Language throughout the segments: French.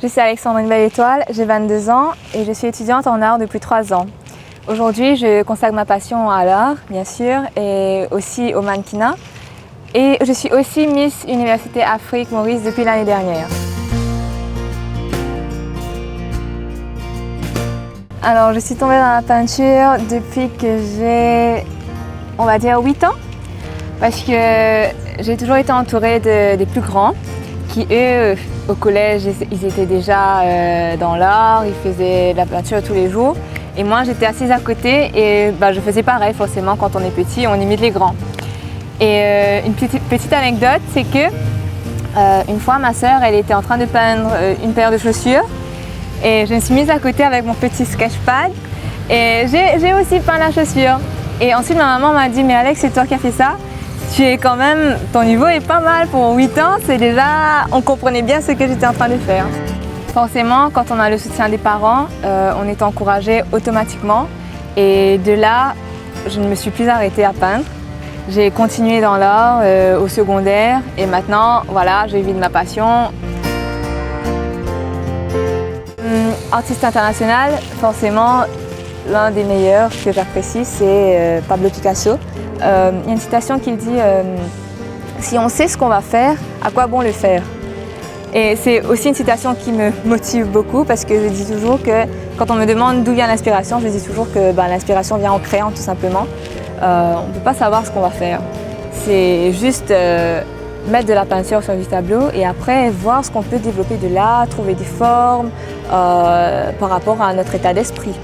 Je suis Alexandrine Belle-Étoile, j'ai 22 ans et je suis étudiante en art depuis 3 ans. Aujourd'hui, je consacre ma passion à l'art, bien sûr, et aussi au mannequinat. Et je suis aussi Miss Université Afrique Maurice depuis l'année dernière. Alors, je suis tombée dans la peinture depuis que j'ai, on va dire, 8 ans. Parce que j'ai toujours été entourée des plus grands qui, eux, au collège, ils étaient déjà dans l'art, ils faisaient de la peinture tous les jours. Et moi, j'étais assise à côté et je faisais pareil, forcément, quand on est petit, on imite les grands. Et une petite anecdote, c'est que une fois, ma sœur, elle était en train de peindre une paire de chaussures et je me suis mise à côté avec mon petit sketchpad et j'ai aussi peint la chaussure. Et ensuite, ma maman m'a dit « Mais Alex, c'est toi qui as fait ça ? Tu es quand même, ton niveau est pas mal pour 8 ans, c'est déjà, on comprenait bien ce que j'étais en train de faire. » Forcément, quand on a le soutien des parents, on est encouragé automatiquement. Et de là, je ne me suis plus arrêtée à peindre. J'ai continué dans l'art au secondaire et maintenant, voilà, je vis de ma passion. Artiste international, forcément, l'un des meilleurs que j'apprécie, c'est Pablo Picasso. Il y a une citation qui dit « Si on sait ce qu'on va faire, à quoi bon le faire ?» Et c'est aussi une citation qui me motive beaucoup parce que je dis toujours que quand on me demande d'où vient l'inspiration, je dis toujours que l'inspiration vient en créant tout simplement. On ne peut pas savoir ce qu'on va faire. C'est juste mettre de la peinture sur du tableau et après voir ce qu'on peut développer de là, trouver des formes par rapport à notre état d'esprit.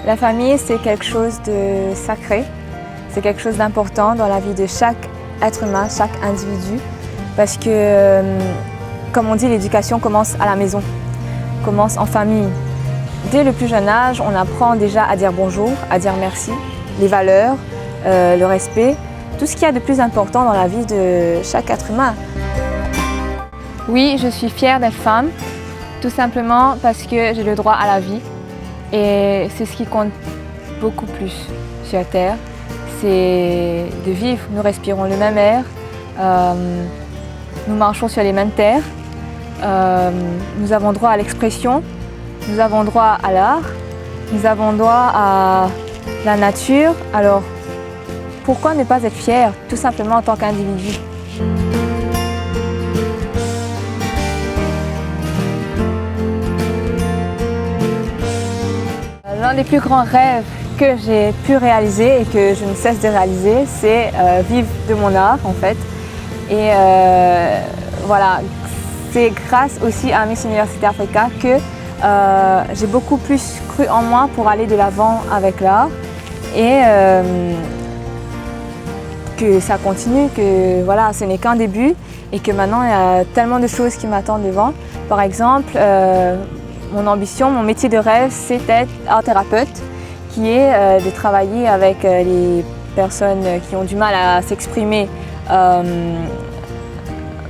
La famille, c'est quelque chose de sacré, c'est quelque chose d'important dans la vie de chaque être humain, chaque individu, parce que, comme on dit, l'éducation commence à la maison, commence en famille. Dès le plus jeune âge, on apprend déjà à dire bonjour, à dire merci, les valeurs, le respect, tout ce qu'il y a de plus important dans la vie de chaque être humain. Oui, je suis fière d'être femme, tout simplement parce que j'ai le droit à la vie. Et c'est ce qui compte beaucoup plus sur Terre, c'est de vivre. Nous respirons le même air, nous marchons sur les mêmes terres, nous avons droit à l'expression, nous avons droit à l'art, nous avons droit à la nature. Alors pourquoi ne pas être fier, tout simplement en tant qu'individu ? L'un des plus grands rêves que j'ai pu réaliser et que je ne cesse de réaliser, c'est vivre de mon art en fait. Et voilà, c'est grâce aussi à Miss Université Africa que j'ai beaucoup plus cru en moi pour aller de l'avant avec l'art et que ça continue, que voilà, ce n'est qu'un début et que maintenant il y a tellement de choses qui m'attendent devant. Par exemple, mon ambition, mon métier de rêve, c'est d'être art thérapeute, qui est de travailler avec les personnes qui ont du mal à s'exprimer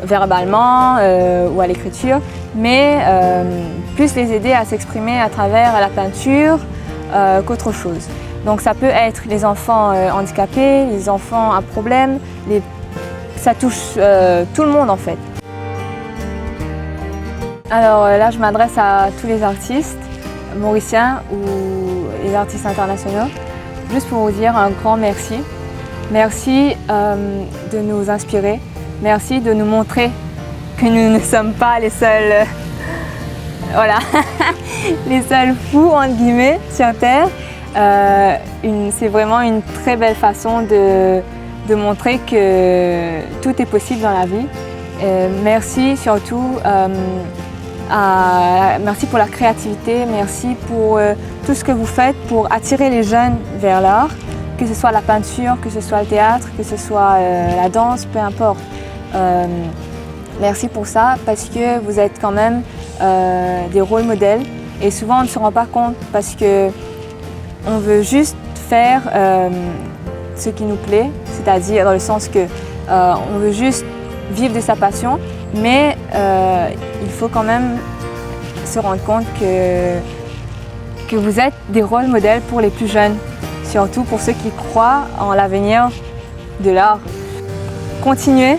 verbalement ou à l'écriture, mais plus les aider à s'exprimer à travers la peinture qu'autre chose. Donc ça peut être les enfants handicapés, les enfants à problème, ça touche tout le monde en fait. Alors là, je m'adresse à tous les artistes mauriciens ou les artistes internationaux, juste pour vous dire un grand merci. Merci de nous inspirer, merci de nous montrer que nous ne sommes pas les seuls, voilà, les seuls fous entre guillemets sur Terre. C'est vraiment une très belle façon de montrer que tout est possible dans la vie. Merci surtout. Merci pour la créativité, merci pour tout ce que vous faites pour attirer les jeunes vers l'art, que ce soit la peinture, que ce soit le théâtre, que ce soit la danse, peu importe. Merci pour ça parce que vous êtes quand même des rôles modèles et souvent on ne se rend pas compte parce que on veut juste faire ce qui nous plaît, c'est-à-dire dans le sens que on veut juste vivre de sa passion, mais il faut quand même se rendre compte que vous êtes des rôles modèles pour les plus jeunes, surtout pour ceux qui croient en l'avenir de l'art. Continuer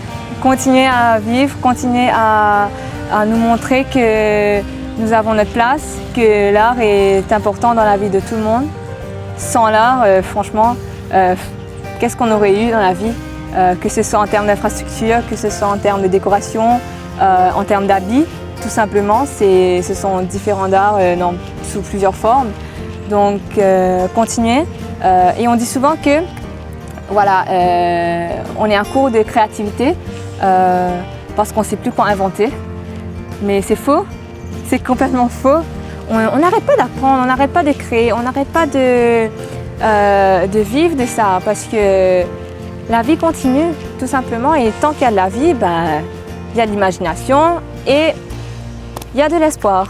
à vivre, continuer à nous montrer que nous avons notre place, que l'art est important dans la vie de tout le monde. Sans l'art, franchement, qu'est-ce qu'on aurait eu dans la vie, que ce soit en termes d'infrastructure, que ce soit en termes de décoration, en termes d'habits, tout simplement. Ce sont différents arts sous plusieurs formes. Donc, continuer. Et on dit souvent que, voilà, on est en cours de créativité parce qu'on ne sait plus quoi inventer. Mais c'est faux, c'est complètement faux. On n'arrête pas d'apprendre, on n'arrête pas de créer, on n'arrête pas de vivre de ça parce que la vie continue tout simplement et tant qu'il y a de la vie, il y a de l'imagination et il y a de l'espoir.